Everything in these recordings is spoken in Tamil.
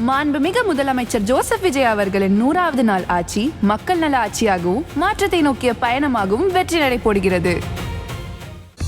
மாண்புமிகு முதலமைச்சர் ஜோசப் விஜய் அவர்களின் 100வது நாள் ஆட்சி மக்கள் நல ஆட்சியாகவும் மாற்றத்தை நோக்கிய பயணமாகவும் வெற்றி நடை போடுகிறது.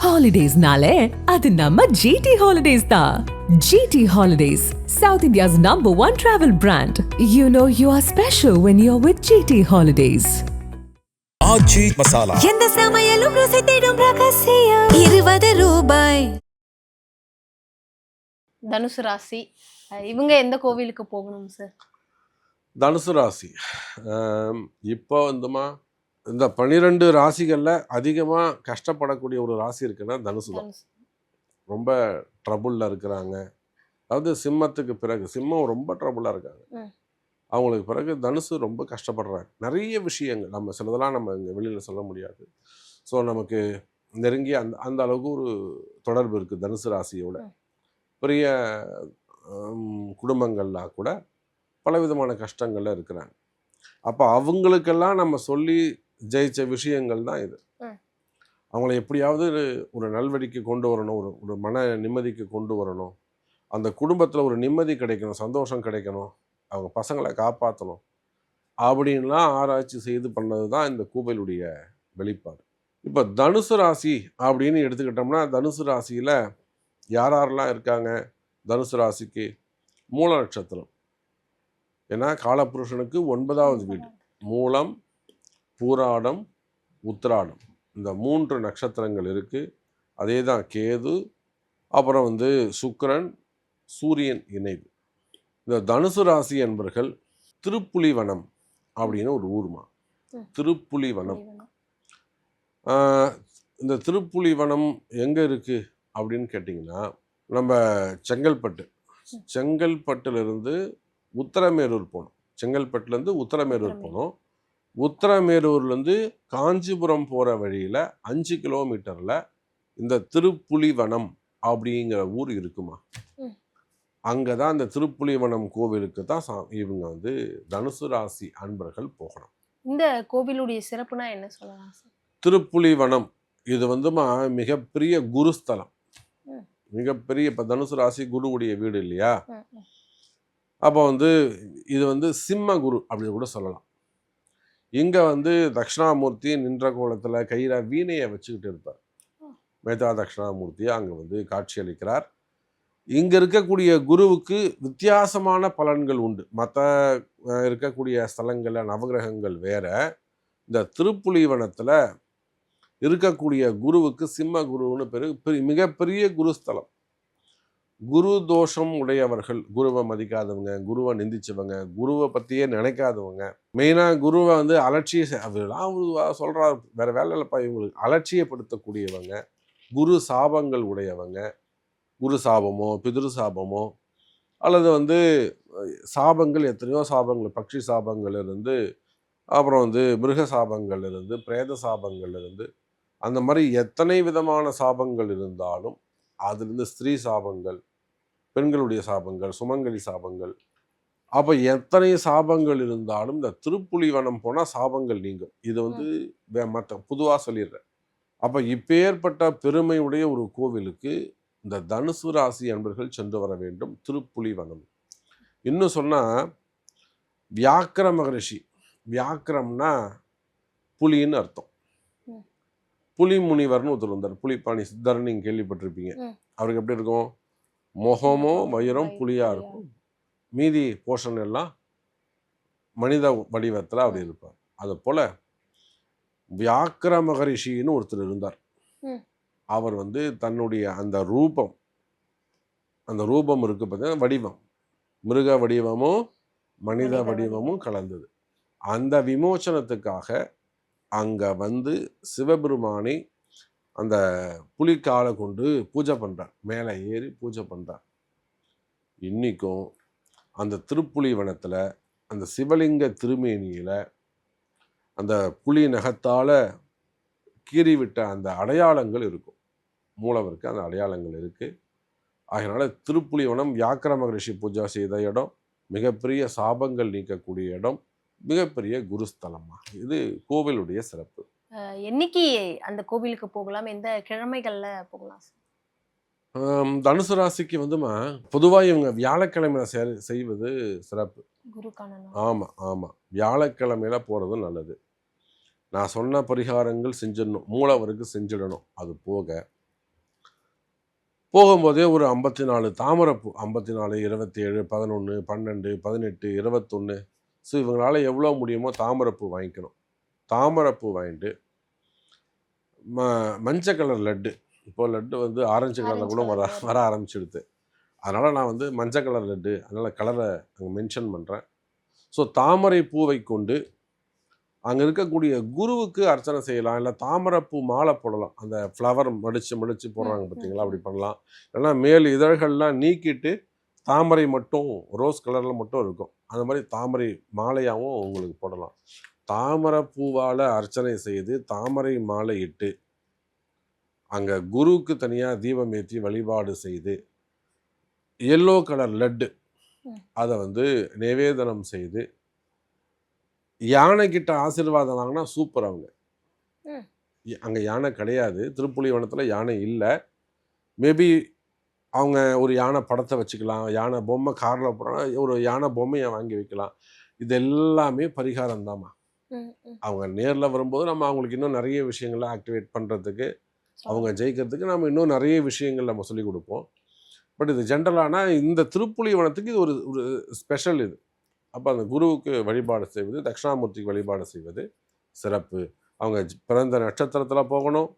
ஹாலிடேஸ்னாலே அது நம்ம ஜிடி ஹாலிடேஸ் தான். GT holidays, South India's #1 travel brand. You know you are special when you're with GT Holidays. ஆச்சி மசாலா. எந்த சமையலும் ருசி தேடும் ரகசியம் 20 ரூபாய். தனுசு ராசி இவங்க எந்த கோவிலுக்கு போகணும் சார்? தனுசு ராசி இப்போ இந்த 12 ராசிகளில் அதிகமாக கஷ்டப்படக்கூடிய ஒரு ராசி இருக்குன்னா தனுசு தான். ரொம்ப ட்ரபுளில் இருக்கிறாங்க. அதாவது சிம்மத்துக்கு பிறகு சிம்மம் ரொம்ப ட்ரபுளாக இருக்காங்க. அவங்களுக்கு பிறகு தனுசு ரொம்ப கஷ்டப்படுறாங்க. நிறைய விஷயங்கள் நம்ம சிலதெல்லாம் நம்ம இங்கே வெளியில் சொல்ல முடியாது. ஸோ நமக்கு நெருங்கிய அந்த அளவுக்கு ஒரு தொடர்பு இருக்குது தனுசு ராசியோட. பெரிய குடும்பங்கள்லாம் கூட பலவிதமான கஷ்டங்கள்ல இருக்கிறாங்க. அப்போ அவங்களுக்கெல்லாம் நம்ம சொல்லி ஜெயிச்ச விஷயங்கள் தான் இது. அவங்கள எப்படியாவது ஒரு நல்வழிக்கு கொண்டு வரணும், ஒரு மன நிம்மதிக்கு கொண்டு வரணும், அந்த குடும்பத்தில் ஒரு நிம்மதி கிடைக்கணும், சந்தோஷம் கிடைக்கணும், அவங்க பசங்களை காப்பாற்றணும் அப்படின்லாம் ஆராய்ச்சி செய்து பண்ணது தான் இந்த கோவிலுடைய வெளிப்பாடு. இப்போ தனுசு ராசி அப்படின்னு எடுத்துக்கிட்டோம்னா தனுசு ராசியில் யாரெல்லாம் இருக்காங்க? தனுசு ராசிக்கு மூல நட்சத்திரம். ஏன்னா காலபுருஷனுக்கு 9வது வீடு. மூலம், பூராடம், உத்திராடம் இந்த 3 நட்சத்திரங்கள் இருக்குது. அதே தான் கேது, அப்புறம் சுக்கிரன், சூரியன் இணைவு. இந்த தனுசு ராசி என்பர்கள் திருப்புலிவனம் அப்படின்னு ஒரு ஊர்மா. திருப்புலிவனம். இந்த திருப்புலிவனம் எங்கே இருக்குது அப்படின்னு கேட்டிங்கன்னா நம்ம செங்கல்பட்டுலேருந்து உத்தரமேரூர் போகணும். செங்கல்பட்டுலேருந்து உத்தரமேரூர் போகணும். உத்தரமேரூர்லேருந்து காஞ்சிபுரம் போகிற வழியில் 5 கிலோமீட்டரில் இந்த திருப்புலிவனம் அப்படிங்கிற ஊர் இருக்குமா. அங்கே தான் இந்த திருப்புலிவனம் கோவிலுக்கு தான் இவங்க தனுசு ராசி அன்பர்கள் போகணும். இந்த கோவிலுடைய சிறப்புனா என்ன சொல்லலாம் சார்? திருப்புலிவனம் இது மிகப்பெரிய குருஸ்தலம். மிகப்பெரிய இப்போ தனுசு ராசி குருவுடைய வீடு இல்லையா. அப்போ இது சிம்ம குரு அப்படின்னு கூட சொல்லலாம். இங்கே தட்சிணாமூர்த்தி நின்ற கோலத்தில் கையில் வீணையை வச்சுக்கிட்டு இருப்பார். மேதா தட்சிணாமூர்த்தி அங்கே காட்சியளிக்கிறார். இங்கே இருக்கக்கூடிய குருவுக்கு வித்தியாசமான பலன்கள் உண்டு. மற்ற இருக்கக்கூடிய ஸ்தலங்களில் நவகிரகங்கள் வேற. இந்த திருப்புலிவனத்தில் இருக்கக்கூடிய குருவுக்கு சிம்ம குருன்னு பேர். மிகப்பெரிய குருஸ்தலம். குரு தோஷம் உடையவர்கள், குருவை மதிக்காதவங்க, குருவை நிந்திச்சவங்க, குருவை பற்றியே நினைக்காதவங்க, மெயினாக குருவை அலட்சியம் சொல்கிறார், வேறு வேலை இல்லைப்பா இவங்களுக்கு, அலட்சியப்படுத்தக்கூடியவங்க, குரு சாபங்கள் உடையவங்க, குரு சாபமோ பிதிரு சாபமோ அல்லது சாபங்கள் எத்தனையோ சாபங்கள், பக்ஷி சாபங்கள் இருந்து, அப்புறம் மிருக சாபங்கள் இருந்து, பிரேத சாபங்கள் இருந்து, அந்த மாதிரி எத்தனை விதமான சாபங்கள் இருந்தாலும் அதுலேருந்து ஸ்திரீ சாபங்கள், பெண்களுடைய சாபங்கள், சுமங்கலி சாபங்கள், அப்போ எத்தனை சாபங்கள் இருந்தாலும் இந்த திருப்புலிவனம் போனால் சாபங்கள் நீங்கும். இது மற்ற பொதுவாக சொல்லிடுறேன். அப்போ இப்பேற்பட்ட பெருமையுடைய ஒரு கோவிலுக்கு இந்த தனுசு ராசி அன்பர்கள் சென்று வர வேண்டும். திருப்புலிவனம். இன்னும் சொன்னால் வியாக்கிர மகரிஷி, வியாக்கிரம்னா புலின்னு அர்த்தம். புலி முனிவர்னு ஒருத்தர் வந்தார். புலிப்பாணி சித்தர்னு நீங்கள் கேள்விப்பட்டிருப்பீங்க. அவருக்கு எப்படி இருக்கும்? முகமோ வயிறம் புலியா இருக்கும், மீதி போஷன் எல்லாம் மனித வடிவத்தில் அப்படி இருப்பார். அது போல வியாக்கிர மகரிஷின்னு ஒருத்தர் இருந்தார். அவர் தன்னுடைய அந்த ரூபம் இருக்கு பார்த்தீங்கன்னா, வடிவம் மிருக வடிவமும் மனித வடிவமும் கலந்தது. அந்த விமோச்சனத்துக்காக அங்கே சிவபெருமானை அந்த புலிக்காலை கொண்டு பூஜை பண்ணுறார். மேலே ஏறி பூஜை பண்ணுறார். இன்றைக்கும் அந்த திருப்புலிவனத்தில் அந்த சிவலிங்க திருமேனியில் அந்த புலி நகத்தால் கீறிவிட்ட அந்த அடையாளங்கள் இருக்கும். மூலவருக்கு அந்த அடையாளங்கள் இருக்குது. அதனால் திருப்புலிவனம் வியாக்கிர மகரிஷி பூஜா செய்த இடம், மிகப்பெரிய சாபங்கள் நீக்கக்கூடிய இடம், மிகப்பெரிய குருஸ்தலமா. இது கோவிலுடைய சிறப்பு. என்னைக்கு அந்த கோவிலுக்கு போகலாம்? எந்த கிழமைகள்ல போகலாம்? தனுசு ராசிக்கு வந்துமா பொதுவாக இவங்க வியாழக்கிழமையில செய்வது சிறப்பு. குருக்கான நாள். ஆமாம் ஆமாம், வியாழக்கிழமையில போகிறது நல்லது. நான் சொன்ன பரிகாரங்கள் செஞ்சிடணும், மூலவருக்கு செஞ்சிடணும். அது போகும்போதே ஒரு 54 தாமரைப்பூ, 54, 27, 11, 12, 18, 21. ஸோ இவங்களால எவ்வளோ முடியுமோ தாமரைப்பூ வாங்கிக்கணும். தாமரைப்பூ வாங்கிட்டு மஞ்சள் கலர் லட்டு, இப்போ லட்டு வந்து ஆரஞ்சு கலரில் கூட வர ஆரம்பிச்சிடுது. அதனால் நான் வந்து மஞ்சள் கலர் லட்டு, அதனால் கலரை அங்கே மென்ஷன் பண்ணுறேன். ஸோ தாமரை பூவை கொண்டு அங்கே இருக்கக்கூடிய குருவுக்கு அர்ச்சனை செய்யலாம். இல்லை தாமரைப்பூ மாலை போடலாம். அந்த ஃப்ளவர் மடித்து போடுறாங்க பார்த்தீங்களா, அப்படி பண்ணலாம். இல்லைன்னா மேல் இதழ்கள்லாம் நீக்கிட்டு தாமரை மட்டும் ரோஸ் கலரில் மட்டும் இருக்கும், அந்த மாதிரி தாமரை மாலையாகவும் உங்களுக்கு போடலாம். தாமரை பூவால் அர்ச்சனை செய்து தாமரை மாலை இட்டு அங்கே குருவுக்கு தனியாக தீபம் ஏற்றி வழிபாடு செய்து எல்லோ கலர் லட்டு அதை வந்து நிவேதனம் செய்து யானைக்கிட்ட ஆசீர்வாதம் வாங்கினா சூப்பர். அவங்க அங்கே யானை கிடையாது, திருப்புலிவனத்தில் யானை இல்லை. மேபி அவங்க ஒரு யானை படத்தை வச்சுக்கலாம், யானை பொம்மை காரில் போகிறோன்னா ஒரு யானை பொம்மையை வாங்கி வைக்கலாம். இது எல்லாமே பரிகாரம் தாம்மா. அவங்க நேரில் வரும்போது நம்ம அவங்களுக்கு இன்னும் நிறைய விஷயங்களை ஆக்டிவேட் பண்ணுறதுக்கு, அவங்க ஜெயிக்கிறதுக்கு நம்ம இன்னும் நிறைய விஷயங்கள் நம்ம சொல்லிக் கொடுப்போம். பட் இது ஜென்ரலானா இந்த திருப்புலிவனத்துக்கு இது ஒரு ஸ்பெஷல் இது. அப்போ அந்த குருவுக்கு வழிபாடு செய்வது, தட்சிணாமூர்த்திக்கு வழிபாடு செய்வது சிறப்பு. அவங்க பிறந்த நட்சத்திரத்தில் போகணும்,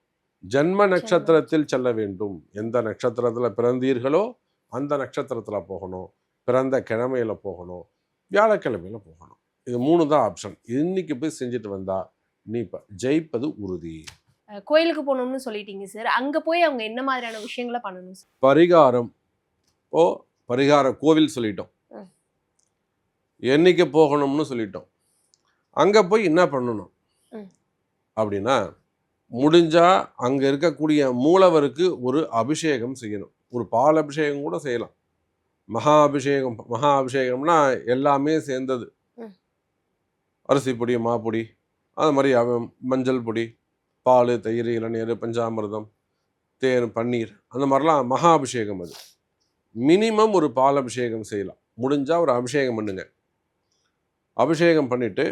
ஜென்ம நட்சத்திரத்தில் செல்ல வேண்டும். எந்த நட்சத்திரத்தில் பிறந்தீர்களோ அந்த நட்சத்திரத்தில் போகணும், பிறந்த கிழமையில் போகணும், வியாழக்கிழமையில் போகணும். இது 3 தான் ஆப்ஷன். இன்னைக்கு போய் செஞ்சுட்டு வந்தா நீ ஜெயிப்பது உறுதி. கோயிலுக்கு போகணும்னு சொல்லிட்டீங்க சார், அங்கே போய் அவங்க என்ன மாதிரியான விஷயங்களை பண்ணணும் சார்? பரிகாரம் பரிகார கோவில் சொல்லிட்டோம், என்னைக்கு போகணும்னு சொல்லிட்டோம். அங்கே போய் என்ன பண்ணணும் அப்படின்னா, முடிஞ்சா அங்கே இருக்கக்கூடிய மூலவருக்கு ஒரு அபிஷேகம் செய்யணும். ஒரு பால் அபிஷேகம் கூட செய்யலாம். மகா அபிஷேகம்னா எல்லாமே சேர்ந்தது. அரிசி பொடி, மாப்பொடி, அது மாதிரி மஞ்சள் பொடி, பால், தயிர், இளநீர், பஞ்சாமிர்தம், தேன், பன்னீர், அந்த மாதிரிலாம் மகா அபிஷேகம். அது மினிமம் ஒரு பால் அபிஷேகம் செய்யலாம். முடிஞ்சால் ஒரு அபிஷேகம் பண்ணுங்க. அபிஷேகம் பண்ணிவிட்டு,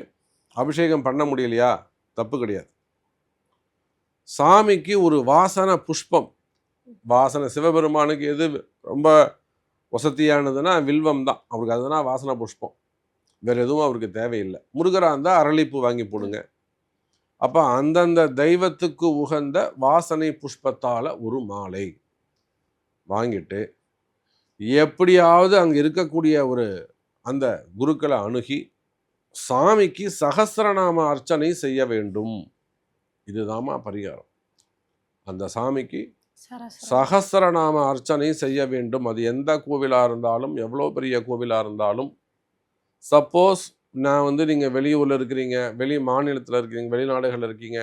அபிஷேகம் பண்ண முடியலையா தப்பு கிடையாது, சாமிக்கு ஒரு வாசனை புஷ்பம், வாசனை சிவபெருமானுக்கு எது ரொம்ப வசதியானதுன்னா வில்வம் தான் அவருக்கு. அதுதான் வாசனை புஷ்பம், வேறு எதுவும் அவருக்கு தேவையில்லை. முருகராக இருந்தால் அரளிப்பூ வாங்கி போடுங்க. அப்போ அந்தந்த தெய்வத்துக்கு உகந்த வாசனை புஷ்பத்தால் ஒரு மாலை வாங்கிட்டு எப்படியாவது அங்கே இருக்கக்கூடிய ஒரு அந்த குருக்களை அணுகி சாமிக்கு சகஸ்ரநாம அர்ச்சனை செய்ய வேண்டும். இதுதாம்மா பரிகாரம். அந்த சாமிக்கு சகஸ்ரநாம அர்ச்சனை செய்ய வேண்டும். அது எந்த கோவிலாக இருந்தாலும், எவ்வளோ பெரிய கோவிலாக இருந்தாலும். சப்போஸ் நான் வந்து நீங்கள் வெளியூரில் இருக்கிறீங்க, வெளி மாநிலத்தில் இருக்கிறீங்க, வெளிநாடுகளில் இருக்கீங்க,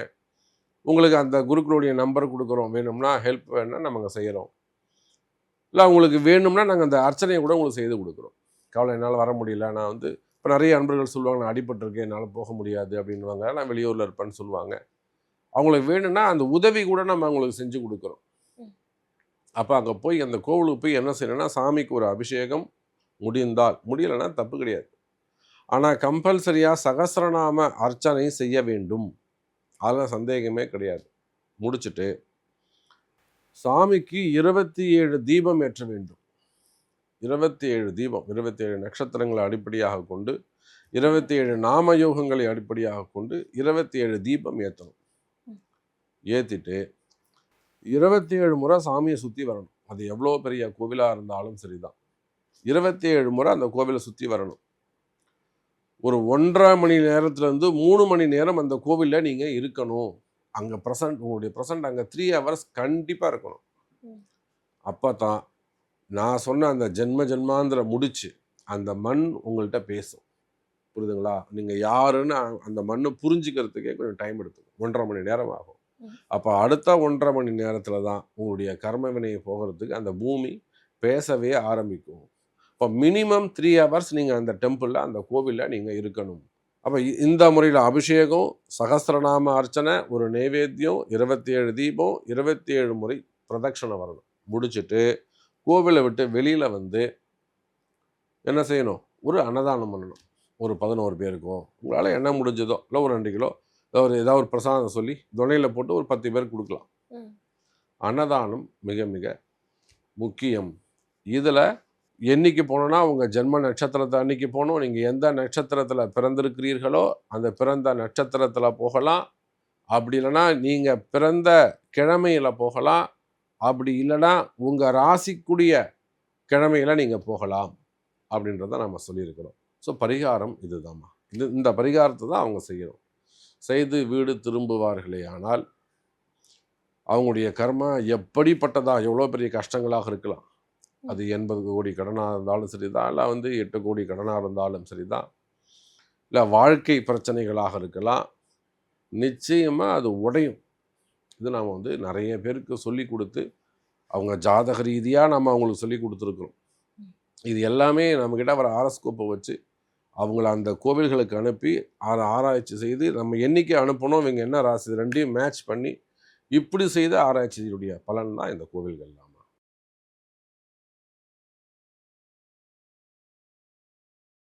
உங்களுக்கு அந்த குருக்களுடைய நம்பர் கொடுக்குறோம், வேணும்னா ஹெல்ப் வேணும்னா நம்ம செய்கிறோம். இல்லை உங்களுக்கு வேணும்னா நாங்கள் அந்த அர்ச்சனையை கூட உங்களுக்கு செய்து கொடுக்குறோம். கவலை, என்னால் வர முடியல, நான் வந்து இப்போ நிறைய நண்பர்கள் சொல்லுவாங்க, நான் அடிபட்டிருக்கேன், என்னால் போக முடியாது அப்படின்வாங்க, நான் வெளியூரில் இருப்பேன்னு சொல்லுவாங்க. அவங்களுக்கு வேணும்னா அந்த உதவி கூட நம்ம அவங்களுக்கு செஞ்சு கொடுக்குறோம். அப்போ அங்கே போய் அந்த கோவிலுக்கு போய் என்ன செய்யணும்னா, சாமிக்கு ஒரு அபிஷேகம் முடிந்தால், முடியலைன்னா தப்பு கிடையாது. ஆனால் கம்பல்சரியாக சகஸ்ரநாம அர்ச்சனை செய்ய வேண்டும், அதெல்லாம் சந்தேகமே கிடையாது. முடிச்சுட்டு சாமிக்கு 27 தீபம் ஏற்ற வேண்டும். 27 தீபம், 27 நட்சத்திரங்களை அடிப்படையாக கொண்டு, 27 நாமயோகங்களை அடிப்படையாக கொண்டு 27 தீபம் ஏற்றணும். ஏற்றிட்டு 27 முறை சாமியை சுற்றி வரணும். அது எவ்வளோ பெரிய கோவிலாக இருந்தாலும் சரிதான், 27 முறை அந்த கோவிலை சுற்றி வரணும். ஒரு 1.5 மணி நேரத்துலேருந்து 3 மணி நேரம் அந்த கோவிலில் நீங்கள் இருக்கணும். அங்கே உங்களுடைய ப்ரெசன்ட் அங்கே 3 hours கண்டிப்பாக இருக்கணும். அப்போ தான் நான் சொன்ன அந்த ஜென்மாந்திர முடிச்சு அந்த மண் உங்கள்கிட்ட பேசும். புரியுதுங்களா? நீங்கள் யாருன்னு அந்த மண்ணை புரிஞ்சுக்கிறதுக்கே கொஞ்சம் டைம் எடுத்துக்கும். 1.5 மணி நேரம் ஆகும். அப்போ அடுத்த 1.5 மணி நேரத்தில் தான் உங்களுடைய கர்ம வினையை போகிறதுக்கு அந்த பூமி பேசவே ஆரம்பிக்கும். இப்போ மினிமம் 3 hours நீங்கள் அந்த டெம்பிளில், அந்த கோவிலில் நீங்கள் இருக்கணும். அப்போ இந்த முறையில் அபிஷேகம், சகஸ்ரநாம அர்ச்சனை, ஒரு நைவேத்தியம், 27 தீபம், 27 முறை பிரதட்சணை வரணும். முடிச்சுட்டு கோவிலை விட்டு வெளியில் வந்து என்ன செய்யணும், ஒரு அன்னதானம் பண்ணணும். ஒரு 11 பேருக்கோ உங்களால் என்ன முடிஞ்சதோ, இல்லை ஒரு 2 கிலோ ஏதாவது ஒரு பிரசாதம் சொல்லி துணையில் போட்டு ஒரு 10 பேருக்கு கொடுக்கலாம். அன்னதானம் மிக மிக முக்கியம். இதில் என்னைக்கு போனோன்னா உங்கள் ஜென்ம நட்சத்திரத்தை அன்னைக்கு போகணும். நீங்கள் எந்த நட்சத்திரத்தில் பிறந்திருக்கிறீர்களோ அந்த பிறந்த நட்சத்திரத்தில் போகலாம். அப்படி இல்லைன்னா நீங்கள் பிறந்த கிழமையில் போகலாம். அப்படி இல்லைன்னா உங்கள் ராசிக்குரிய கிழமையில் நீங்கள் போகலாம் அப்படின்றத நம்ம சொல்லியிருக்கிறோம். ஸோ பரிகாரம் இதுதாம்மா. இந்த பரிகாரத்தை தான் அவங்க செய்யணும். செய்து வீடு திரும்புவார்களே ஆனால் அவங்களுடைய கர்மா எப்படிப்பட்டதா, எவ்வளோ பெரிய கஷ்டங்களாக இருக்கலாம். அது 80 கோடி கடனாக இருந்தாலும் சரிதான், இல்லை 8 கோடி கடனாக இருந்தாலும் சரிதான், இல்லை வாழ்க்கை பிரச்சனைகளாக இருக்கலாம். நிச்சயமாக அது உடையும். இது நாம் நிறைய பேருக்கு சொல்லி கொடுத்து அவங்க ஜாதக ரீதியாக நம்ம அவங்களுக்கு சொல்லி கொடுத்துருக்குறோம். இது எல்லாமே நம்மக்கிட்ட வர ஆரஸ்கோப்பை வச்சு அவங்கள அந்த கோவில்களுக்கு அனுப்பி ஆராய்ச்சி செய்து நம்ம என்னைக்கு அனுப்பணும், இவங்க என்ன ராசி, ரெண்டையும் மேட்ச் பண்ணி இப்படி செய்த ஆராய்ச்சியுடைய பலன் தான் இந்த கோவில்கள்லாம்.